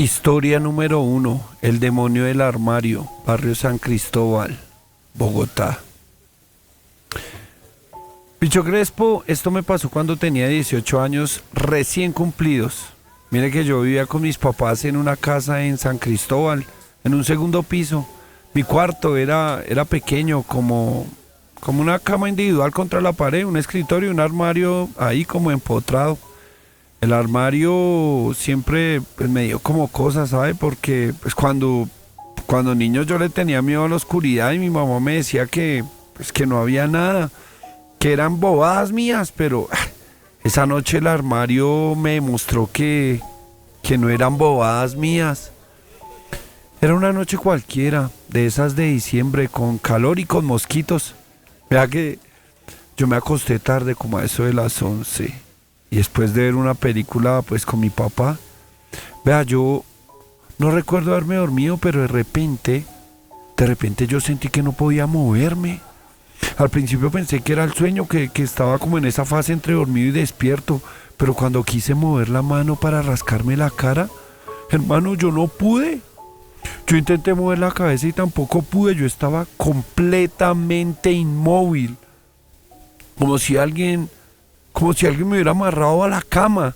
Historia número uno, el demonio del armario, barrio San Cristóbal, Bogotá. Picho Crespo, esto me pasó cuando tenía 18 años recién cumplidos. Mire que yo vivía con mis papás en una casa en San Cristóbal, en un segundo piso. Mi cuarto era pequeño, como una cama individual contra la pared, un escritorio, un armario ahí como empotrado. El armario siempre pues, me dio como cosas, ¿sabe? Porque pues, cuando niño yo le tenía miedo a la oscuridad y mi mamá me decía que no había nada, que eran bobadas mías, pero esa noche el armario me demostró que no eran bobadas mías. Era una noche cualquiera, de esas de diciembre, con calor y con mosquitos. Vea que yo me acosté tarde, como a eso de las 11. Y después de ver una película, pues con mi papá. Vea, yo no recuerdo haberme dormido, pero de repente yo sentí que no podía moverme. Al principio pensé que era el sueño, que estaba como en esa fase entre dormido y despierto. Pero cuando quise mover la mano para rascarme la cara, hermano, yo no pude. Yo intenté mover la cabeza y tampoco pude. Yo estaba completamente inmóvil. Como si alguien me hubiera amarrado a la cama.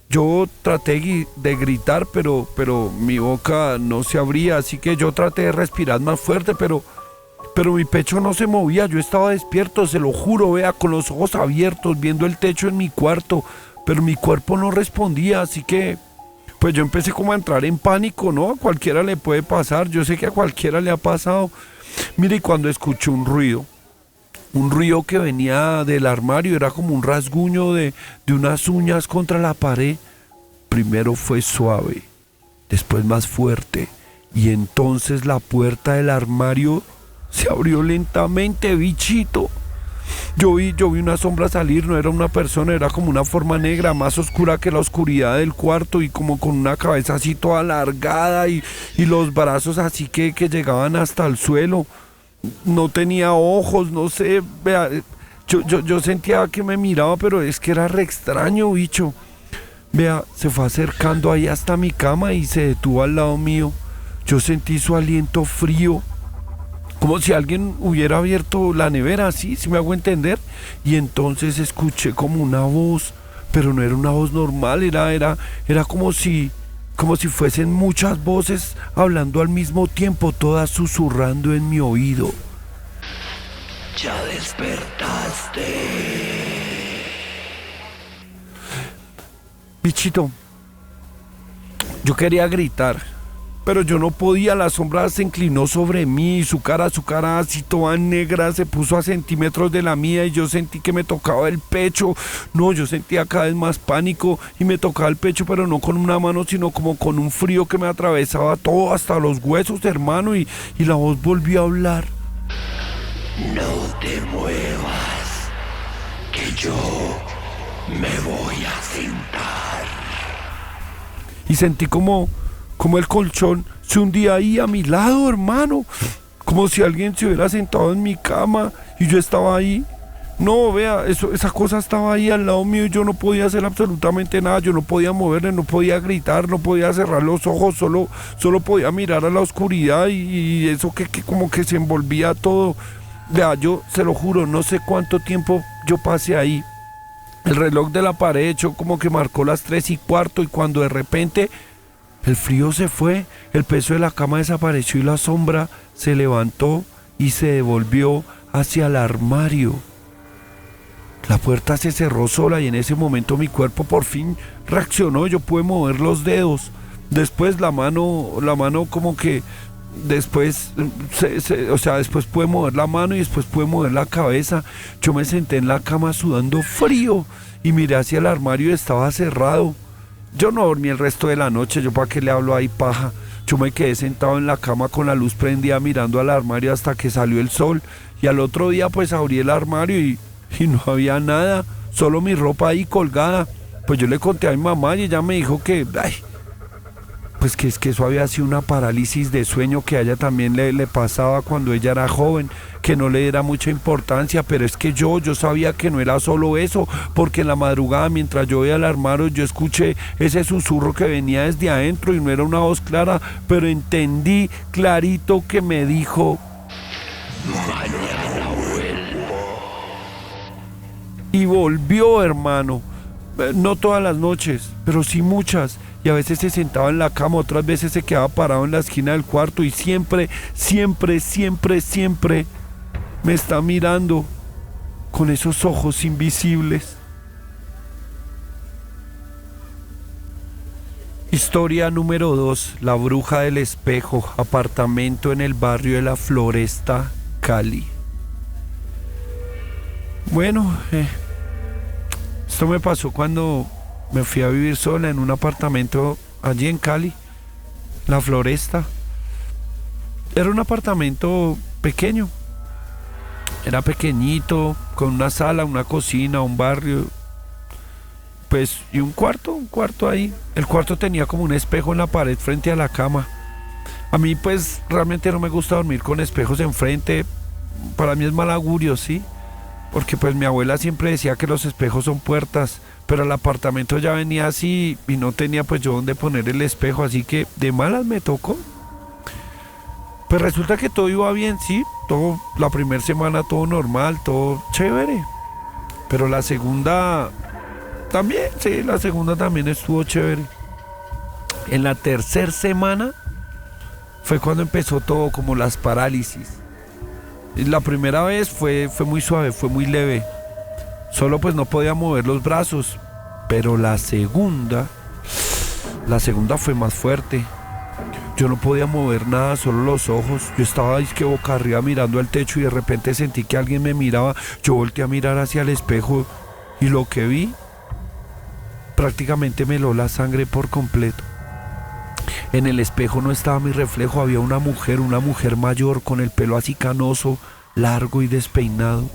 Yo traté de gritar, pero mi boca no se abría, así que yo traté de respirar más fuerte, pero mi pecho no se movía. Yo estaba despierto, se lo juro, vea, con los ojos abiertos, viendo el techo en mi cuarto, pero mi cuerpo no respondía, así que pues yo empecé como a entrar en pánico, ¿no? A cualquiera le puede pasar, yo sé que a cualquiera le ha pasado. Mire, y cuando escuché un ruido que venía del armario, era como un rasguño de unas uñas contra la pared. Primero fue suave, después más fuerte, y entonces la puerta del armario se abrió lentamente, bichito. Yo vi una sombra salir, no era una persona, era como una forma negra, más oscura que la oscuridad del cuarto, y como con una cabeza así toda alargada y los brazos así que llegaban hasta el suelo. No tenía ojos, no sé, vea, yo sentía que me miraba, pero es que era re extraño, bicho. Vea, se fue acercando ahí hasta mi cama y se detuvo al lado mío. Yo sentí su aliento frío, como si alguien hubiera abierto la nevera, así, si me hago entender. Y entonces escuché como una voz, pero no era una voz normal, era como si fuesen muchas voces hablando al mismo tiempo, todas susurrando en mi oído. Ya despertaste. Bichito, yo quería gritar, pero yo no podía. La sombra se inclinó sobre mí y su cara así toda negra se puso a centímetros de la mía, y yo sentí que me tocaba el pecho. No, yo sentía cada vez más pánico y me tocaba el pecho, pero no con una mano, sino como con un frío que me atravesaba todo hasta los huesos, hermano, y la voz volvió a hablar. No te muevas, que yo me voy a sentar. Y sentí como el colchón se hundía ahí a mi lado, hermano. Como si alguien se hubiera sentado en mi cama y yo estaba ahí. No, vea, esa cosa estaba ahí al lado mío y yo no podía hacer absolutamente nada. Yo no podía moverme, no podía gritar, no podía cerrar los ojos, solo podía mirar a la oscuridad y eso que como que se envolvía todo. Vea, yo se lo juro, no sé cuánto tiempo yo pasé ahí. El reloj de la pared echó como que marcó las 3:15, y cuando de repente el frío se fue, el peso de la cama desapareció y la sombra se levantó y se devolvió hacia el armario. La puerta se cerró sola y en ese momento mi cuerpo por fin reaccionó. Yo pude mover los dedos. Después la mano como que después, después pude mover la mano y después pude mover la cabeza. Yo me senté en la cama sudando frío y miré hacia el armario y estaba cerrado. Yo no dormí el resto de la noche, yo para qué le hablo ahí paja. Yo me quedé sentado en la cama con la luz prendida mirando al armario hasta que salió el sol. Y al otro día pues abrí el armario y no había nada, solo mi ropa ahí colgada. Pues yo le conté a mi mamá y ella me dijo pues que es que eso había sido una parálisis de sueño que a ella también le pasaba cuando ella era joven, que no le diera mucha importancia, pero es que yo sabía que no era solo eso, porque en la madrugada mientras yo veía al armario yo escuché ese susurro que venía desde adentro y no era una voz clara, pero entendí clarito que me dijo: mañana vuelvo. Y volvió, hermano. No todas las noches, pero sí muchas. Y a veces se sentaba en la cama, otras veces se quedaba parado en la esquina del cuarto y siempre, siempre, siempre, siempre me está mirando con esos ojos invisibles. Historia número 2, La bruja del espejo, apartamento en el barrio de La Floresta, Cali. Bueno, esto me pasó cuando me fui a vivir sola en un apartamento allí en Cali, La Floresta. Era un apartamento pequeño. Era pequeñito, con una sala, una cocina, un barrio, pues, y un cuarto ahí. El cuarto tenía como un espejo en la pared frente a la cama. A mí, pues, realmente no me gusta dormir con espejos enfrente. Para mí es mal augurio, ¿sí? Porque pues mi abuela siempre decía que los espejos son puertas, pero el apartamento ya venía así y no tenía pues yo dónde poner el espejo, así que de malas me tocó. Pues resulta que todo iba bien, sí, todo, la primera semana todo normal, todo chévere, pero la segunda también, sí, la segunda también estuvo chévere. En la tercera semana fue cuando empezó todo, como las parálisis. La primera vez fue muy suave, fue muy leve. Solo pues no podía mover los brazos. Pero la segunda fue más fuerte. Yo no podía mover nada, solo los ojos. Yo estaba disque boca arriba mirando al techo y de repente sentí que alguien me miraba. Yo volteé a mirar hacia el espejo y lo que vi prácticamente me heló la sangre por completo. En el espejo no estaba mi reflejo, había una mujer mayor con el pelo así canoso, largo y despeinado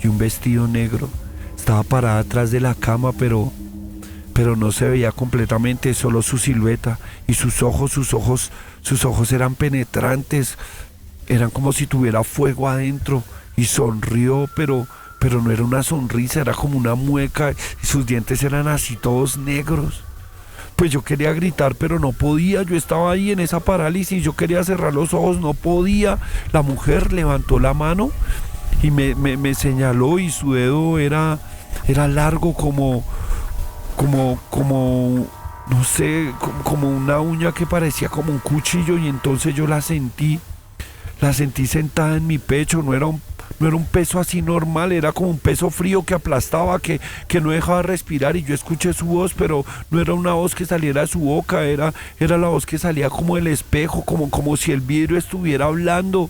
y un vestido negro. Estaba parada atrás de la cama, pero no se veía completamente, solo su silueta y sus ojos eran penetrantes, eran como si tuviera fuego adentro y sonrió, pero no era una sonrisa, era como una mueca y sus dientes eran así todos negros. Pues yo quería gritar, pero no podía. Yo estaba ahí en esa parálisis. Yo quería cerrar los ojos, no podía. La mujer levantó la mano y me señaló y su dedo era largo como no sé, como una uña que parecía como un cuchillo. Y entonces yo la sentí sentada en mi pecho. No era un peso así normal, era como un peso frío que aplastaba, que no dejaba respirar. Y yo escuché su voz, pero no era una voz que saliera de su boca, era la voz que salía como del espejo, como si el vidrio estuviera hablando.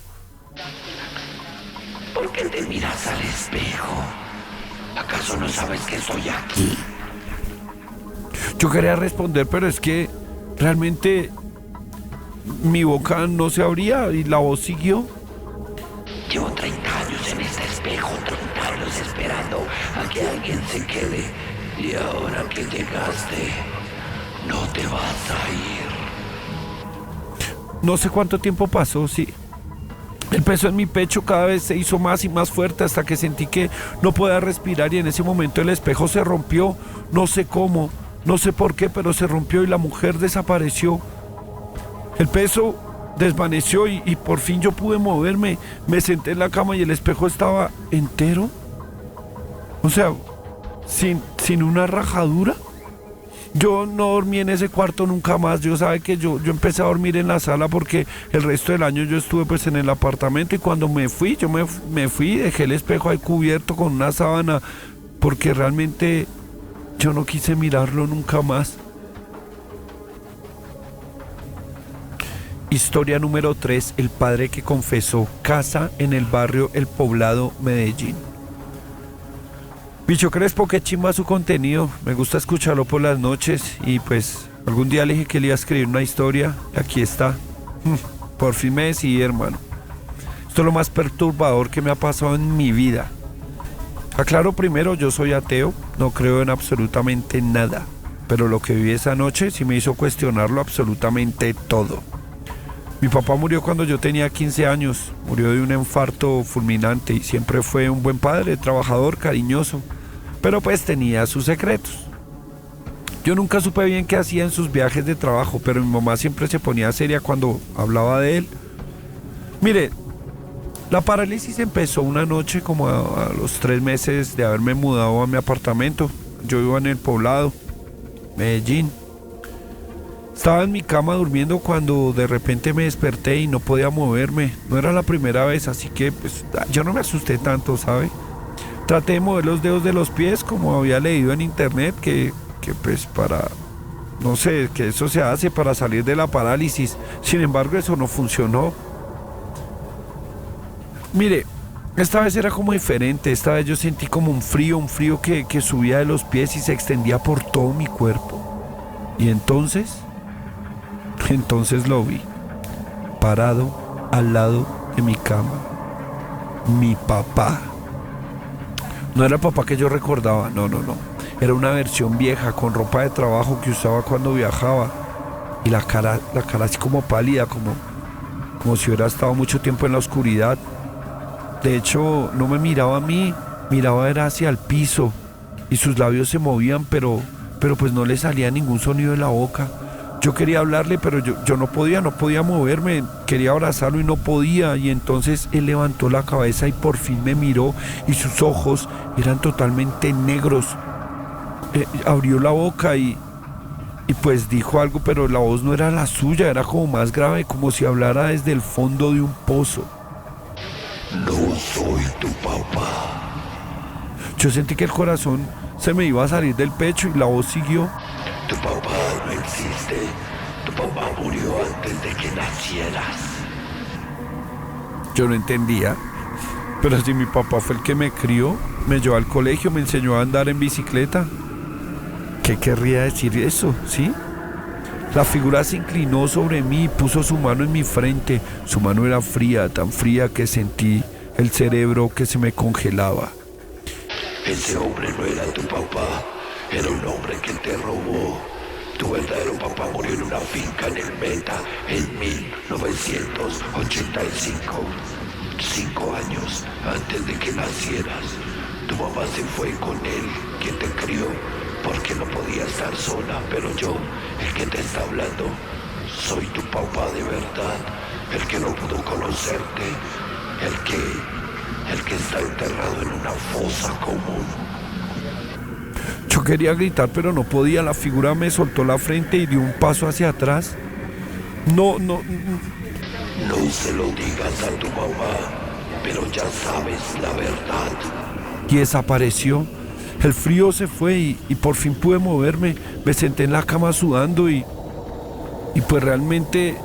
¿Por qué te miras al espejo? ¿Acaso no sabes que estoy aquí? Yo quería responder, pero es que realmente mi boca no se abría y la voz siguió. Llevo 30 años en este espejo, 30 años esperando a que alguien se quede. Y ahora que llegaste, no te vas a ir. No sé cuánto tiempo pasó, sí. El peso en mi pecho cada vez se hizo más y más fuerte hasta que sentí que no podía respirar y en ese momento el espejo se rompió. No sé cómo, no sé por qué, pero se rompió y la mujer desapareció. El peso desvaneció y por fin yo pude moverme. Me senté en la cama y el espejo estaba entero. O sea, sin una rajadura. Yo no dormí en ese cuarto nunca más. Yo sabe que yo empecé a dormir en la sala porque el resto del año yo estuve pues en el apartamento y cuando me fui, yo me fui y dejé el espejo ahí cubierto con una sábana porque realmente yo no quise mirarlo nunca más. Historia número 3, el padre que confesó, casa en el barrio El Poblado, Medellín. Bicho Crespo, qué chimba su contenido, me gusta escucharlo por las noches y pues algún día le dije que le iba a escribir una historia y aquí está. Por fin me decidí, hermano. Esto es lo más perturbador que me ha pasado en mi vida. Aclaro primero, yo soy ateo, no creo en absolutamente nada. pero lo que vi esa noche sí me hizo cuestionarlo absolutamente todo. Mi papá murió cuando yo tenía 15 años, murió de un infarto fulminante y siempre fue un buen padre, trabajador, cariñoso, pero pues tenía sus secretos. Yo nunca supe bien qué hacía en sus viajes de trabajo, pero mi mamá siempre se ponía seria cuando hablaba de él. Mire, la parálisis empezó una noche como a los 3 meses de haberme mudado a mi apartamento. Yo vivo en el Poblado, Medellín. Estaba en mi cama durmiendo cuando de repente me desperté y no podía moverme. No era la primera vez, así que pues yo no me asusté tanto, ¿sabe? Traté de mover los dedos de los pies como había leído en internet que pues para, no sé, que eso se hace para salir de la parálisis. Sin embargo, eso no funcionó. Mire, esta vez era como diferente. Esta vez yo sentí como un frío que subía de los pies y se extendía por todo mi cuerpo. Y entonces lo vi, parado al lado de mi cama. Mi papá. No era el papá que yo recordaba, no. Era una versión vieja con ropa de trabajo que usaba cuando viajaba. Y la cara así como pálida, como si hubiera estado mucho tiempo en la oscuridad. De hecho, no me miraba a mí, miraba era hacia el piso. Y sus labios se movían, pero pues no le salía ningún sonido de la boca. Yo quería hablarle, pero yo no podía moverme. Quería abrazarlo y no podía. Y entonces él levantó la cabeza y por fin me miró y sus ojos eran totalmente negros. Abrió la boca y pues dijo algo, pero la voz no era la suya, era como más grave, como si hablara desde el fondo de un pozo. No soy tu papá. Yo sentí que el corazón se me iba a salir del pecho y la voz siguió. Tu papá no existe. Tu papá murió antes de que nacieras. Yo no entendía, pero si mi papá fue el que me crió, me llevó al colegio, me enseñó a andar en bicicleta. ¿Qué querría decir eso, sí? La figura se inclinó sobre mí y puso su mano en mi frente. Su mano era fría, tan fría que sentí el cerebro que se me congelaba. Ese hombre no era tu papá. Era un hombre que te robó. Tu verdadero papá murió en una finca en el Meta en 1985. 5 años antes de que nacieras. Tu mamá se fue con él, quien te crió, porque no podía estar sola. Pero yo, el que te está hablando, soy tu papá de verdad. El que no pudo conocerte. El que está enterrado en una fosa común. Yo quería gritar, pero no podía. La figura me soltó la frente y dio un paso hacia atrás. No se lo digas a tu mamá, pero ya sabes la verdad. Y desapareció. El frío se fue y por fin pude moverme. Me senté en la cama sudando y pues realmente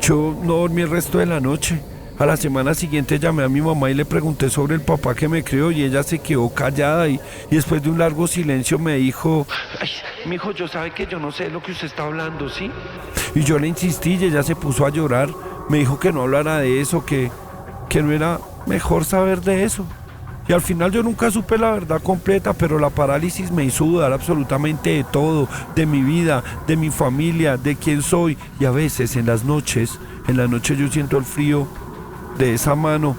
yo no dormí el resto de la noche. A la semana siguiente llamé a mi mamá y le pregunté sobre el papá que me crió y ella se quedó callada y después de un largo silencio me dijo: "Ay, mijo, yo sabe que yo no sé lo que usted está hablando, ¿sí?". Y yo le insistí y ella se puso a llorar. Me dijo que no hablara de eso, que no era mejor saber de eso. Y al final yo nunca supe la verdad completa, pero la parálisis me hizo dudar absolutamente de todo, de mi vida, de mi familia, de quién soy. Y a veces en las noches yo siento el frío de esa mano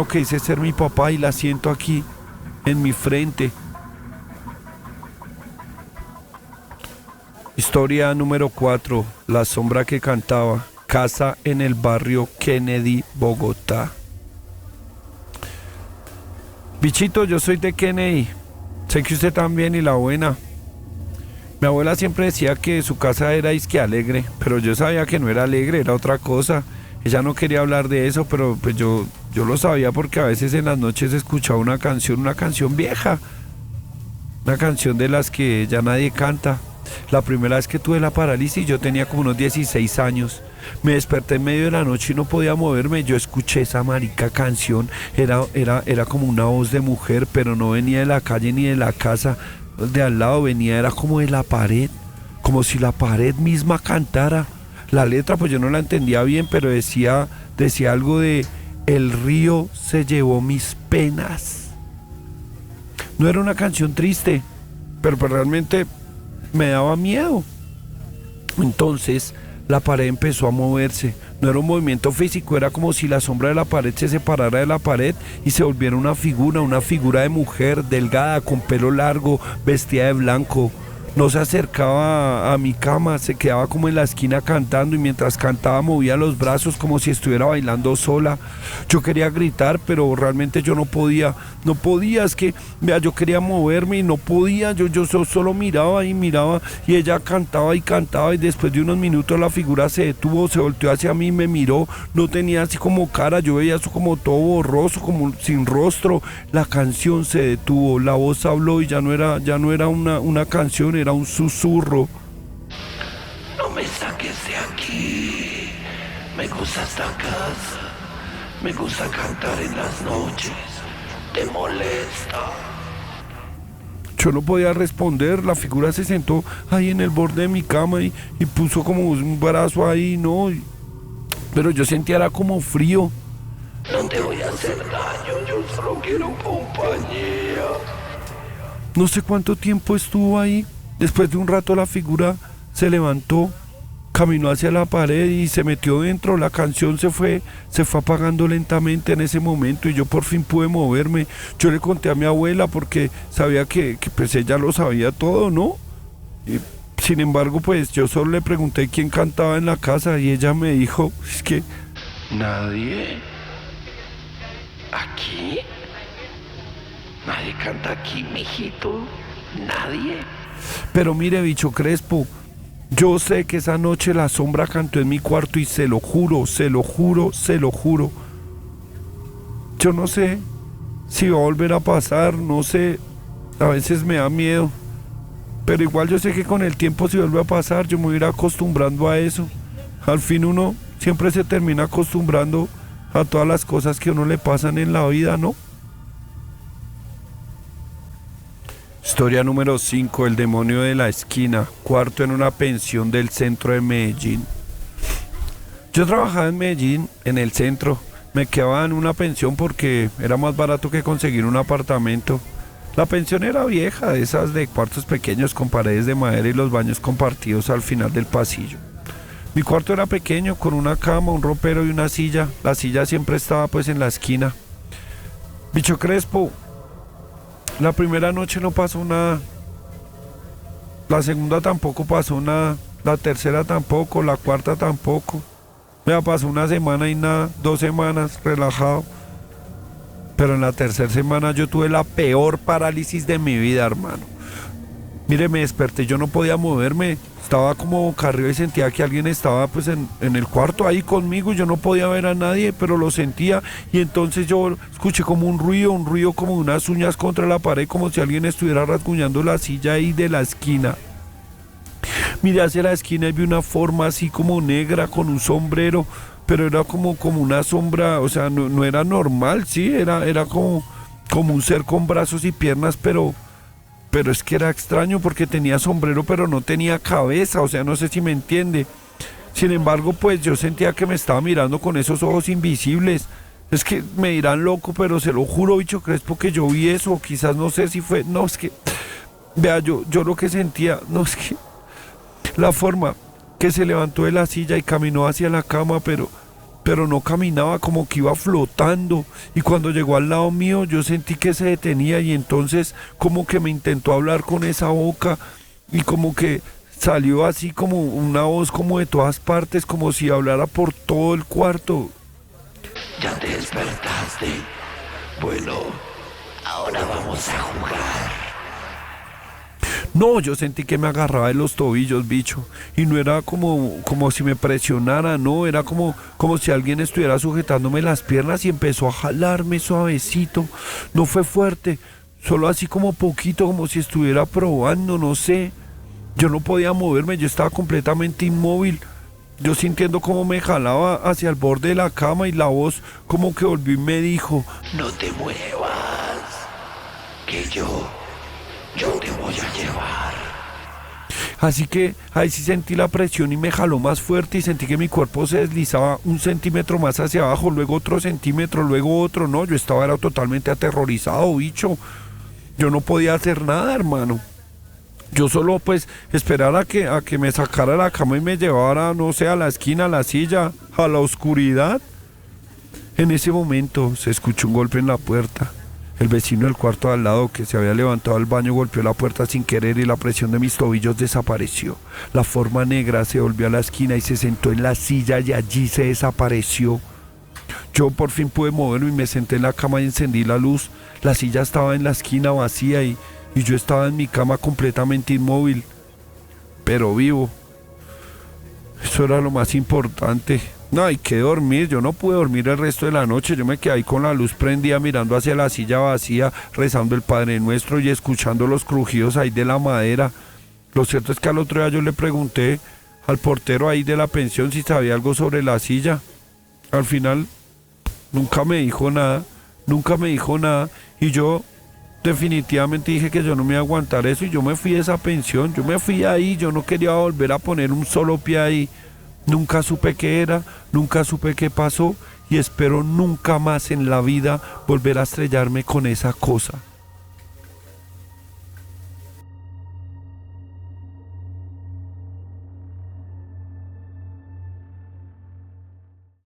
que dice ser mi papá y la siento aquí, en mi frente. Historia número 4, la sombra que cantaba, casa en el barrio Kennedy, Bogotá. Bichito, yo soy de Kennedy, sé que usted también y la buena. Mi abuela siempre decía que su casa era disque alegre, pero yo sabía que no era alegre, era otra cosa. Ella no quería hablar de eso, pero pues yo lo sabía porque a veces en las noches escuchaba una canción vieja, una canción de las que ya nadie canta. La primera vez que tuve la parálisis yo tenía como unos 16 años. Me desperté en medio de la noche y no podía moverme. Yo escuché esa marica canción. Era como una voz de mujer, pero no venía de la calle ni de la casa de al lado. Era como de la pared, como si la pared misma cantara. La letra pues yo no la entendía bien, pero decía algo de: el río se llevó mis penas. No era una canción triste, pero pues realmente me daba miedo. Entonces la pared empezó a moverse. No era un movimiento físico, era como si la sombra de la pared se separara de la pared y se volviera una figura de mujer, delgada, con pelo largo, vestida de blanco. No se acercaba a mi cama, se quedaba como en la esquina cantando y mientras cantaba movía los brazos como si estuviera bailando sola. Yo quería gritar, pero realmente yo no podía, es que, vea, yo quería moverme y no podía, yo solo miraba y ella cantaba y después de unos minutos la figura se detuvo, se volteó hacia mí, me miró, no tenía así como cara, yo veía eso como todo borroso, como sin rostro. La canción se detuvo, la voz habló y ya no era una canción, era un susurro. No me saques de aquí. Me gusta esta casa. Me gusta cantar en las noches. ¿Te molesta? Yo no podía responder, la figura se sentó ahí en el borde de mi cama y puso como un brazo ahí, ¿no? Pero yo sentía era como frío. No te voy a hacer daño, yo solo quiero compañía. No sé cuánto tiempo estuvo ahí. Después de un rato la figura se levantó, caminó hacia la pared y se metió dentro. La canción se fue apagando lentamente en ese momento y yo por fin pude moverme. Yo le conté a mi abuela porque sabía que pues ella lo sabía todo, ¿no? Y, sin embargo, pues yo solo le pregunté quién cantaba en la casa y ella me dijo, es que... ¿Nadie? ¿Aquí? ¿Nadie canta aquí, mijito? ¿Nadie? Pero mire, bicho Crespo, yo sé que esa noche la sombra cantó en mi cuarto y se lo juro. Yo no sé si va a volver a pasar, no sé, a veces me da miedo. Pero igual yo sé que con el tiempo si vuelve a pasar yo me voy a ir acostumbrando a eso. Al fin uno siempre se termina acostumbrando a todas las cosas que a uno le pasan en la vida, ¿no? Historia número 5, el demonio de la esquina, cuarto en una pensión del centro de Medellín. Yo trabajaba en Medellín, en el centro, me quedaba en una pensión porque era más barato que conseguir un apartamento. La pensión era vieja, de esas de cuartos pequeños con paredes de madera y los baños compartidos al final del pasillo. Mi cuarto era pequeño, con una cama, un ropero y una silla. La silla siempre estaba pues en la esquina. Bicho Crespo, la primera noche no pasó nada, la segunda tampoco pasó nada, la tercera tampoco, la cuarta tampoco. Me pasó una semana y nada, 2 semanas relajado. Pero en la tercera semana yo tuve la peor parálisis de mi vida, hermano. Mire, me desperté, yo no podía moverme, estaba como boca arriba y sentía que alguien estaba pues en el cuarto ahí conmigo. Yo no podía ver a nadie, pero lo sentía y entonces yo escuché como un ruido como unas uñas contra la pared, como si alguien estuviera rasguñando la silla ahí de la esquina. Miré hacia la esquina y vi una forma así como negra con un sombrero, pero era como una sombra, o sea, no era normal, sí, era como un ser con brazos y piernas, pero es que era extraño porque tenía sombrero pero no tenía cabeza, o sea, no sé si me entiende. Sin embargo, pues yo sentía que me estaba mirando con esos ojos invisibles. Es que me dirán loco, pero se lo juro, bicho Crespo, que yo vi eso, quizás no sé si fue, no, es que, vea, yo lo que sentía, no, es que la forma que se levantó de la silla y caminó hacia la cama, pero no caminaba, como que iba flotando, y cuando llegó al lado mío yo sentí que se detenía y entonces como que me intentó hablar con esa boca y como que salió así como una voz como de todas partes, como si hablara por todo el cuarto. ¿Ya te despertaste? Bueno, ahora vamos a jugar. No, yo sentí que me agarraba de los tobillos, bicho, y no era como si me presionara, no, era como si alguien estuviera sujetándome las piernas y empezó a jalarme suavecito. No fue fuerte, solo así como poquito, como si estuviera probando, no sé. Yo no podía moverme, yo estaba completamente inmóvil. Yo sintiendo como me jalaba hacia el borde de la cama y la voz como que volvió y me dijo: no te muevas, que yo te voy a llevar. Así que ahí sí sentí la presión y me jaló más fuerte y sentí que mi cuerpo se deslizaba 1 centímetro más hacia abajo, luego otro centímetro, luego otro. No, yo era totalmente aterrorizado, bicho. Yo no podía hacer nada, hermano. Yo solo pues esperar a que me sacara de la cama y me llevara, no sé, a la esquina, a la silla, a la oscuridad. En ese momento se escuchó un golpe en la puerta. El vecino del cuarto de al lado, que se había levantado al baño, golpeó la puerta sin querer y la presión de mis tobillos desapareció. La forma negra se volvió a la esquina y se sentó en la silla y allí se desapareció. Yo por fin pude moverme y me senté en la cama y encendí la luz. La silla estaba en la esquina vacía y yo estaba en mi cama completamente inmóvil, pero vivo. Eso era lo más importante. No, hay que dormir. Yo no pude dormir el resto de la noche. Yo me quedé ahí con la luz prendida mirando hacia la silla vacía, rezando el Padre Nuestro y escuchando los crujidos ahí de la madera. Lo cierto es que al otro día yo le pregunté al portero ahí de la pensión si sabía algo sobre la silla. Al final nunca me dijo nada, nunca me dijo nada y yo definitivamente dije que yo no me iba a aguantar eso y yo me fui de esa pensión, yo me fui ahí, yo no quería volver a poner un solo pie ahí. Nunca supe qué era, nunca supe qué pasó y espero nunca más en la vida volver a estrellarme con esa cosa.